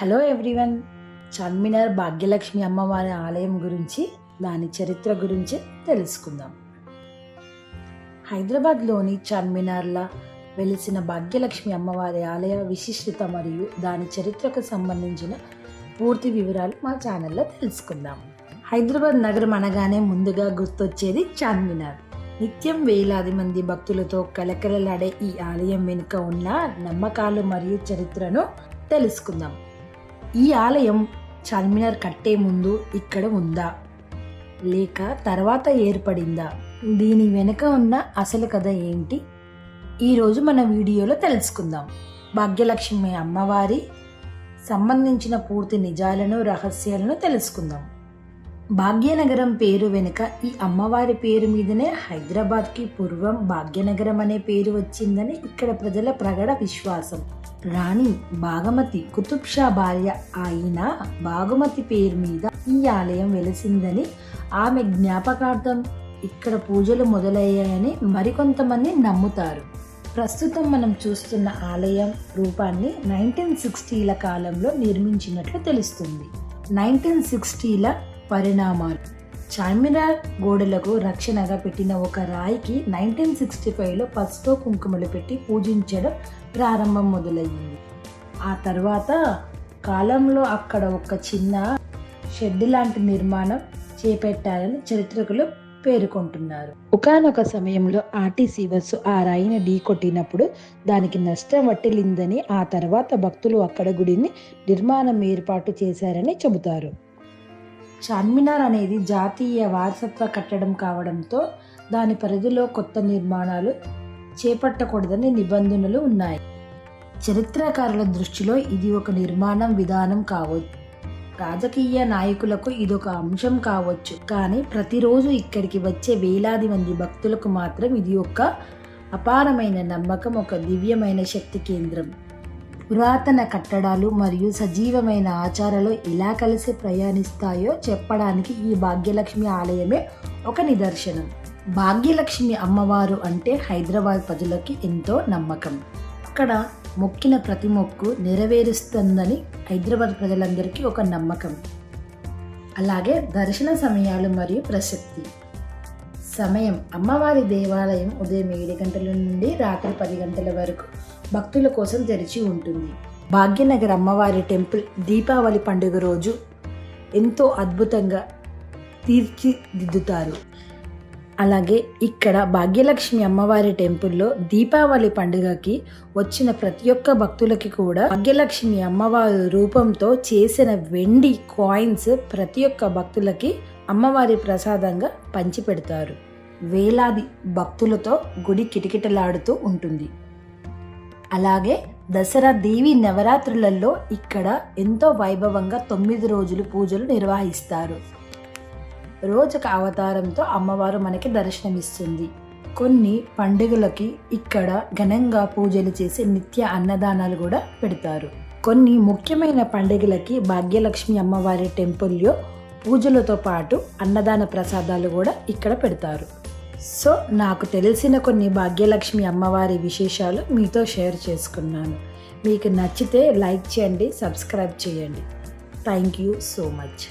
Hello everyone. Charminar Bhagyalakshmi అమ్మవారి ఆలయం గురించి, దాని చరిత్ర గురించి తెలుసుకుందాం. హైదరాబాద్లోని చార్మినార్లా వెలిసిన భాగ్యలక్ష్మి అమ్మవారి ఆలయ విశిష్టత మరియు దాని చరిత్రకు సంబంధించిన పూర్తి వివరాలు మా ఛానల్లో తెలుసుకుందాం. హైదరాబాద్ నగరం అనగానే ముందుగా గుర్తొచ్చేది చార్మినార్. నిత్యం వేలాది మంది భక్తులతో కలకలలాడే ఈ ఆలయం వెనుక ఉన్న నమ్మకాలు మరియు చరిత్రను తెలుసుకుందాం. ఈ ఆలయం చార్మినార్ కట్టే ముందు ఇక్కడ ఉందా, లేక తర్వాత ఏర్పడిందా? దీని వెనుక ఉన్న అసలు కథ ఏంటి? ఈరోజు మన వీడియోలో తెలుసుకుందాం. భాగ్యలక్ష్మి అమ్మవారి సంబంధించిన పూర్తి నిజాలను, రహస్యాలను తెలుసుకుందాం. భాగ్యనగరం పేరు వెనుక ఈ అమ్మవారి పేరు మీదనే హైదరాబాద్కి పూర్వం భాగ్యనగరం అనే పేరు వచ్చిందని ఇక్కడ ప్రజల ప్రగాఢ విశ్వాసం. రాణి భాగమతి కుతుబ్ షా భార్య అయిన భాగమతి పేరు మీద ఈ ఆలయం వెలిసిందని, ఆమె జ్ఞాపకార్థం ఇక్కడ పూజలు మొదలయ్యాయని మరికొంతమంది నమ్ముతారు. ప్రస్తుతం మనం చూస్తున్న ఆలయం రూపాన్ని 1960ల కాలంలో నిర్మించినట్లు తెలుస్తుంది. 1960ల పరిణామాలు: చార్మినార్ గోడలకు రక్షణగా పెట్టిన ఒక రాయికి 1965లో పసుపు కుంకుమలు పెట్టి పూజించడం ప్రారంభం మొదలయ్యింది. ఆ తర్వాత కాలంలో అక్కడ ఒక చిన్న షెడ్ లాంటి నిర్మాణం చేపట్టారని చరిత్రకులు పేర్కొంటున్నారు. ఒకానొక సమయంలో ఆర్టీసీ బస్సు ఆ రాయిని ఢీకొట్టినప్పుడు దానికి నష్టం వట్టిల్లిందని, ఆ తర్వాత భక్తులు అక్కడ గుడిని నిర్మాణం ఏర్పాటు చేశారని చెబుతారు. చార్మినార్ అనేది జాతీయ వారసత్వ కట్టడం కావడంతో దాని పరిధిలో కొత్త నిర్మాణాలు చేపట్టకూడదని నిబంధనలు ఉన్నాయి. చరిత్రకారుల దృష్టిలో ఇది ఒక నిర్మాణం విధానం కావచ్చు, రాజకీయ నాయకులకు ఇదొక అంశం కావచ్చు, కానీ ప్రతిరోజు ఇక్కడికి వచ్చే వేలాది మంది భక్తులకు మాత్రం ఇది ఒక అపారమైన నమ్మకం, ఒక దివ్యమైన శక్తి కేంద్రం. పురాతన కట్టడాలు మరియు సజీవమైన ఆచారాలు ఎలా కలిసి ప్రయాణిస్తాయో చెప్పడానికి ఈ భాగ్యలక్ష్మి ఆలయమే ఒక నిదర్శనం. భాగ్యలక్ష్మి అమ్మవారు అంటే హైదరాబాద్ ప్రజలకి ఎంతో నమ్మకం. అక్కడ మొక్కిన ప్రతి మొక్కు నెరవేరుస్తుందని హైదరాబాద్ ప్రజలందరికీ ఒక నమ్మకం. అలాగే దర్శన సమయాలు మరియు ప్రసక్తి. సమయం: అమ్మవారి దేవాలయం ఉదయం 7 గంటల నుండి రాత్రి 10 గంటల వరకు భక్తుల కోసం తెరిచి ఉంటుంది. భాగ్యనగర్ అమ్మవారి టెంపుల్ దీపావళి పండుగ రోజు ఎంతో అద్భుతంగా తీర్చిదిద్దుతారు. అలాగే ఇక్కడ భాగ్యలక్ష్మి అమ్మవారి టెంపుల్లో దీపావళి పండుగకి వచ్చిన ప్రతి ఒక్క భక్తులకి కూడా భాగ్యలక్ష్మి అమ్మవారి రూపంతో చేసిన వెండి కాయిన్స్ ప్రతి ఒక్క భక్తులకి అమ్మవారి ప్రసాదంగా పంచిపెడతారు. వేలాది భక్తులతో గుడి కిటకిటలాడుతూ ఉంటుంది. అలాగే దసరా దేవి నవరాత్రులలో ఇక్కడ ఎంతో వైభవంగా 9 రోజులు పూజలు నిర్వహిస్తారు. రోజుక అవతారంతో అమ్మవారు మనకి దర్శనమిస్తుంది. కొన్ని పండుగలకి ఇక్కడ ఘనంగా పూజలు చేసి నిత్య అన్నదానాలు కూడా పెడతారు. కొన్ని ముఖ్యమైన పండుగలకి భాగ్యలక్ష్మి అమ్మవారి టెంపుల్లో పూజలతో పాటు అన్నదాన ప్రసాదాలు కూడా ఇక్కడ పెడతారు. సో నాకు తెలిసిన కొన్ని భాగ్యలక్ష్మి అమ్మవారి విశేషాలు మీతో షేర్ చేసుకున్నాను. మీకు నచ్చితే లైక్ చేయండి, సబ్స్క్రైబ్ చేయండి. Thank you so much.